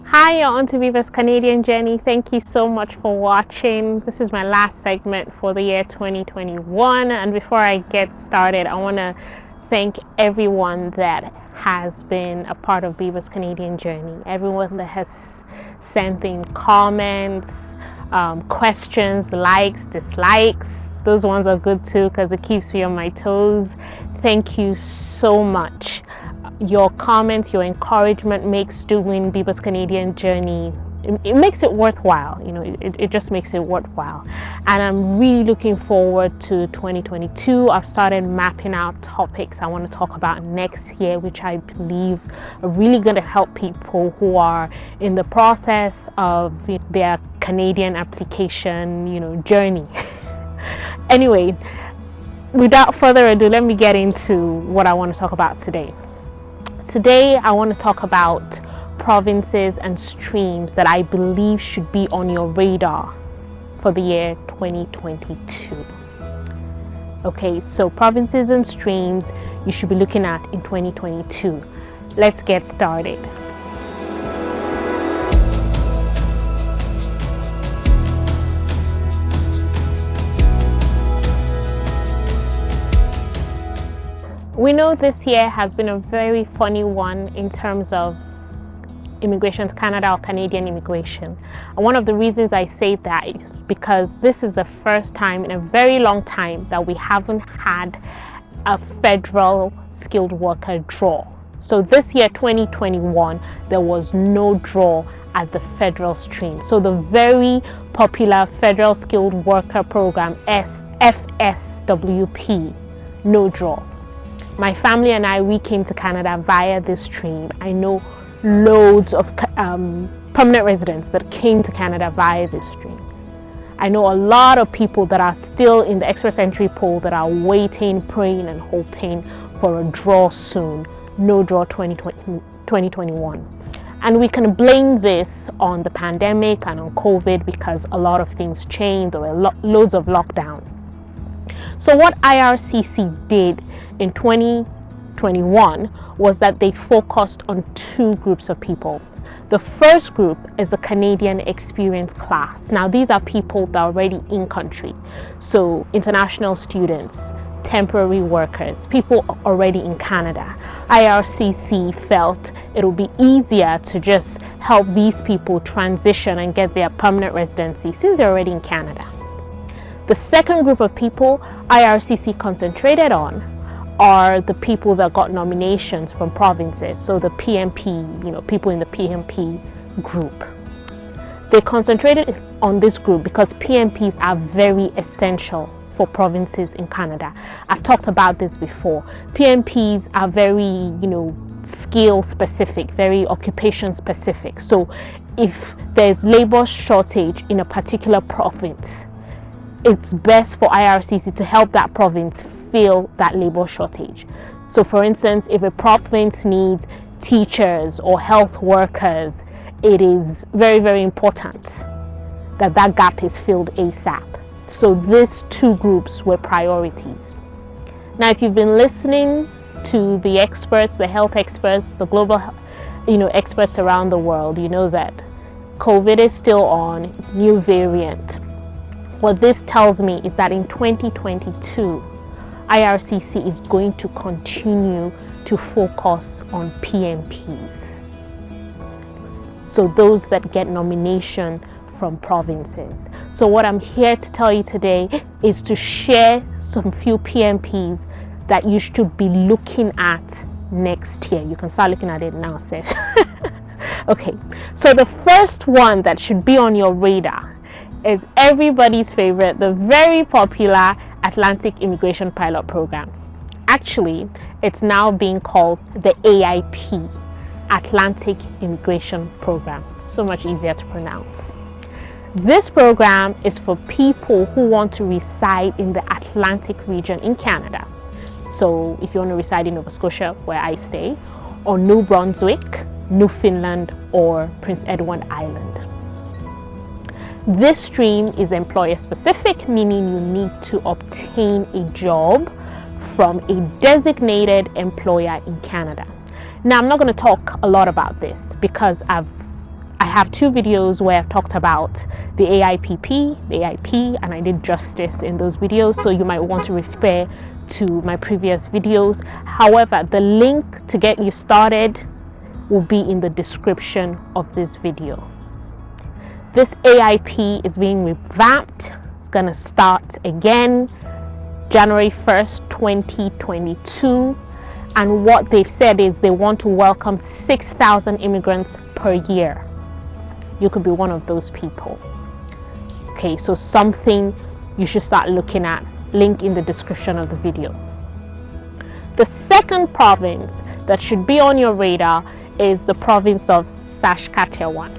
Hi, you're on to Viva's Canadian Journey. Thank you so much for watching. This is my last segment for the year 2021. And before I get started, I want to thank everyone that has been a part of Viva's Canadian Journey. Everyone that has sent in comments, questions, likes, dislikes. Those ones are good too because it keeps me on my toes. Thank you so much. Your comments, your encouragement makes doing Biba's Canadian Journey, it makes it worthwhile. It just makes it worthwhile. And I'm really looking forward to 2022. I've started mapping out topics I want to talk about next year, which I believe are really going to help people who are in the process of their Canadian application, journey. Anyway, without further ado, let me get into what I want to talk about today. Today, I want to talk about provinces and streams that I believe should be on your radar for the year 2022. Okay, so provinces and streams you should be looking at in 2022. Let's get started. We know this year has been a very funny one in terms of immigration to Canada or Canadian immigration. And one of the reasons I say that is because this is the first time in a very long time that we haven't had a federal skilled worker draw. So this year, 2021, there was no draw at the federal stream. So the very popular federal skilled worker program, FSWP, no draw. My family and we came to Canada via this stream. I know loads of permanent residents that came to Canada via this stream. I know a lot of people that are still in the express entry pool that are waiting, praying and hoping for a draw soon. No draw 2021. And we can blame this on the pandemic and on COVID because a lot of things changed. There were loads of lockdown. So what IRCC did in 2021 was that they focused on two groups of people. The first group is the Canadian experience class. Now these are people that are already in country. So international students, temporary workers, people already in Canada. IRCC felt it would be easier to just help these people transition and get their permanent residency since they're already in Canada. The second group of people IRCC concentrated on are the people that got nominations from provinces. So the PMP, people in the PMP group. They concentrated on this group because PMPs are very essential for provinces in Canada. I've talked about this before. PMPs are very, skill specific, very occupation specific. So if there's labor shortage in a particular province, it's best for IRCC to help that province fill that labor shortage. So for instance, if a province needs teachers or health workers, it is very, very important that that gap is filled ASAP. So these two groups were priorities. Now, if you've been listening to the experts, the health experts, the global, experts around the world, you know that COVID is still on, new variant. What this tells me is that in 2022, IRCC is going to continue to focus on PMPs. So those that get nomination from provinces. So what I'm here to tell you today is to share some few PMPs that you should be looking at next year. You can start looking at it now, Seth. Okay, so the first one that should be on your radar is everybody's favorite, the very popular Atlantic Immigration Pilot Program. Actually, it's now being called the AIPP, Atlantic Immigration Program. So much easier to pronounce. This program is for people who want to reside in the Atlantic region in Canada. So if you want to reside in Nova Scotia, where I stay, or New Brunswick, Newfoundland, or Prince Edward Island. This stream is employer specific, meaning you need to obtain a job from a designated employer in Canada. Now, I'm not going to talk a lot about this because I've I have 2 videos where I've talked about the AIPP, the AIP, and I did justice in those videos, so you might want to refer to my previous videos. However, the link to get you started will be in the description of this video. This AIP is being revamped. It's going to start again January 1st, 2022. And what they've said is they want to welcome 6,000 immigrants per year. You could be one of those people. Okay, so something you should start looking at. Link in the description of the video. The second province that should be on your radar is the province of Saskatchewan.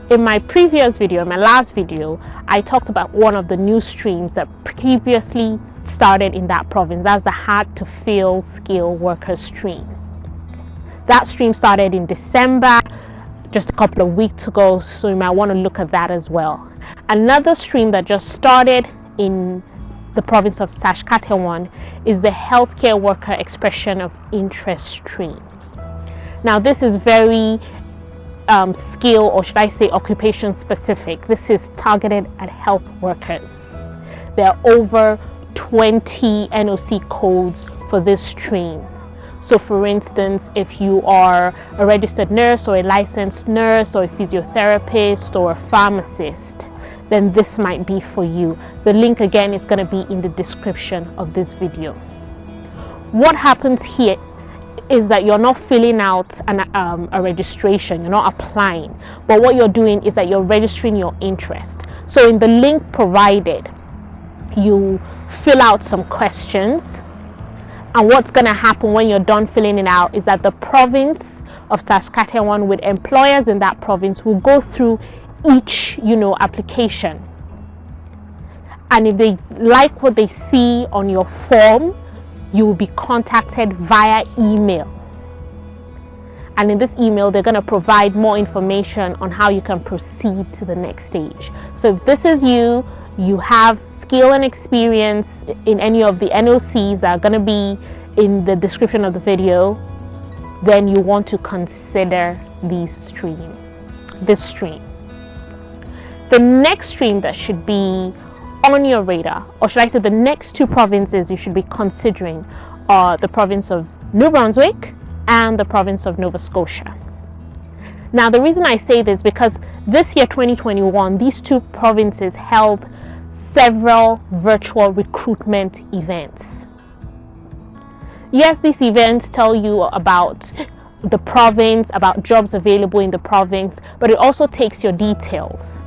In my previous video, in my last video, I talked about one of the new streams that previously started in that province. That's the hard to fill skilled worker stream. That stream started in December, just a couple of weeks ago, so you might want to look at that as well. Another stream that just started in the province of Saskatchewan is the healthcare worker expression of interest stream. Now this is very skill, or should I say occupation specific. This is targeted at health workers. There are over 20 NOC codes for this stream. So for instance, if you are a registered nurse or a licensed nurse or a physiotherapist or a pharmacist, then this might be for you. The link again is going to be in the description of this video. What happens here is that you're not filling out a registration, you're not applying, but what you're doing is that you're registering your interest. So in the link provided, you fill out some questions, and what's going to happen when you're done filling it out is that the province of Saskatchewan, with employers in that province, will go through each application, and if they like what they see on your form, you will be contacted via email, and in this email they're going to provide more information on how you can proceed to the next stage. So if this is you have skill and experience in any of the NOCs that are going to be in the description of the video, then you want to consider this stream. The next stream that should be on your radar, or should I say the next 2 provinces you should be considering, are the province of New Brunswick and the province of Nova Scotia. Now the reason I say this is because this year 2021, these 2 provinces held several virtual recruitment events. Yes, these events tell you about the province, about jobs available in the province, but it also takes your details.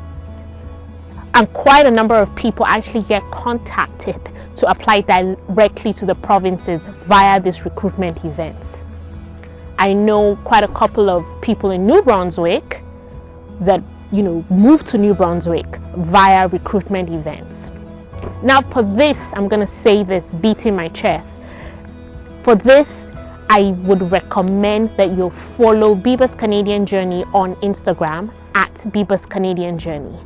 And quite a number of people actually get contacted to apply directly to the provinces via these recruitment events. I know quite a couple of people in New Brunswick that moved to New Brunswick via recruitment events. Now for this, I'm going to say this, beating my chest. For this, I would recommend that you follow Biba's Canadian Journey on Instagram at Biba's Canadian Journey.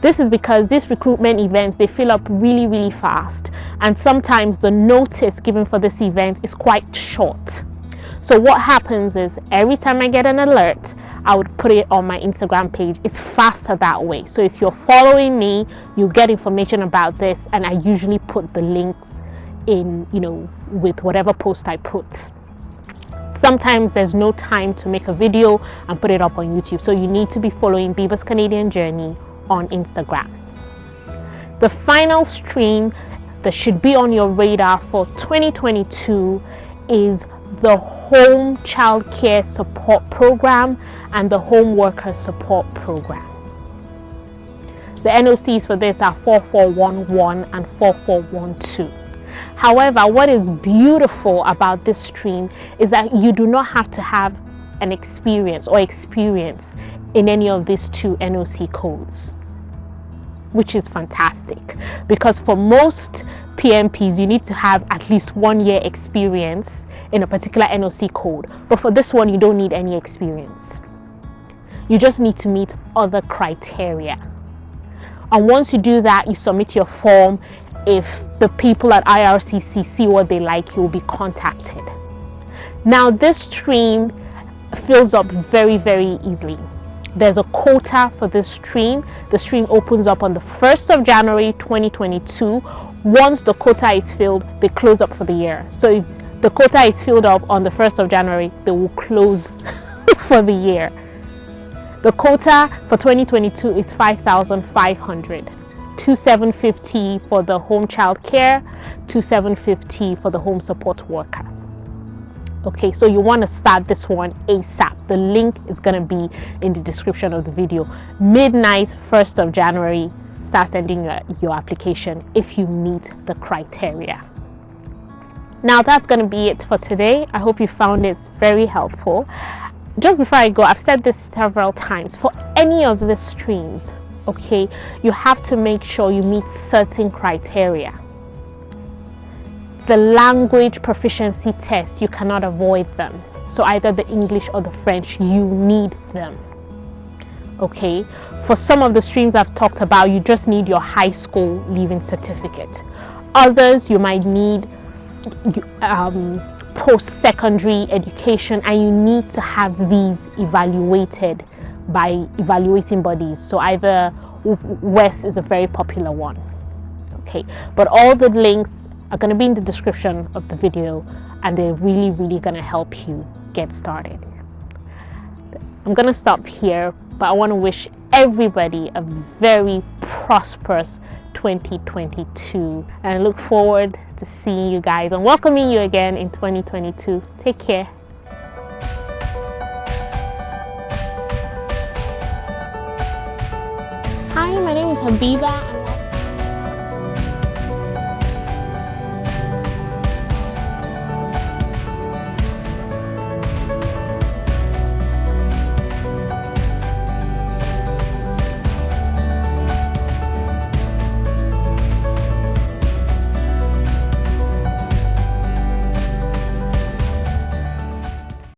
This is because these recruitment events, they fill up really, really fast, and sometimes the notice given for this event is quite short. So what happens is every time I get an alert, I would put it on my Instagram page. It's faster that way. So if you're following me, you get information about this, and I usually put the links in, with whatever post I put. Sometimes there's no time to make a video and put it up on YouTube, so you need to be following Biba's Canadian Journey on Instagram. The final stream that should be on your radar for 2022 is the Home Child Care Support Program and the Home Worker Support Program. The NOCs for this are 4411 and 4412. However, what is beautiful about this stream is that you do not have to have an experience in any of these 2 NOC codes, which is fantastic, because for most PMPs you need to have at least 1 year experience in a particular NOC code, but for this one you don't need any experience. You just need to meet other criteria, and once you do that, you submit your form. If the people at IRCC see what they like, you will be contacted. Now this stream fills up very, very easily. There's a quota for this stream. The stream opens up on the 1st of January 2022. Once the quota is filled, they close up for the year. So if the quota is filled up on the 1st of January, they will close for the year. The quota for 2022 is 5,500. 2,750 for the home child care, 2,750 for the home support worker. Okay, so you want to start this one ASAP. The link is going to be in the description of the video. Midnight 1st of January, start sending your application if you meet the criteria. Now that's going to be it for today. I hope you found it very helpful. Just before I go, I've said this several times, for any of the streams, okay, you have to make sure you meet certain criteria. The language proficiency test, you cannot avoid them. So either the English or the French, you need them. Okay, for some of the streams I've talked about, you just need your high school leaving certificate. Others, you might need post-secondary education, and you need to have these evaluated by evaluating bodies. So either WES is a very popular one. Okay, but all the links are going to be in the description of the video, and they're really going to help you get started. I'm going to stop here, but I want to wish everybody a very prosperous 2022, and I look forward to seeing you guys and welcoming you again in 2022. Take care. Hi, my name is Habiba, and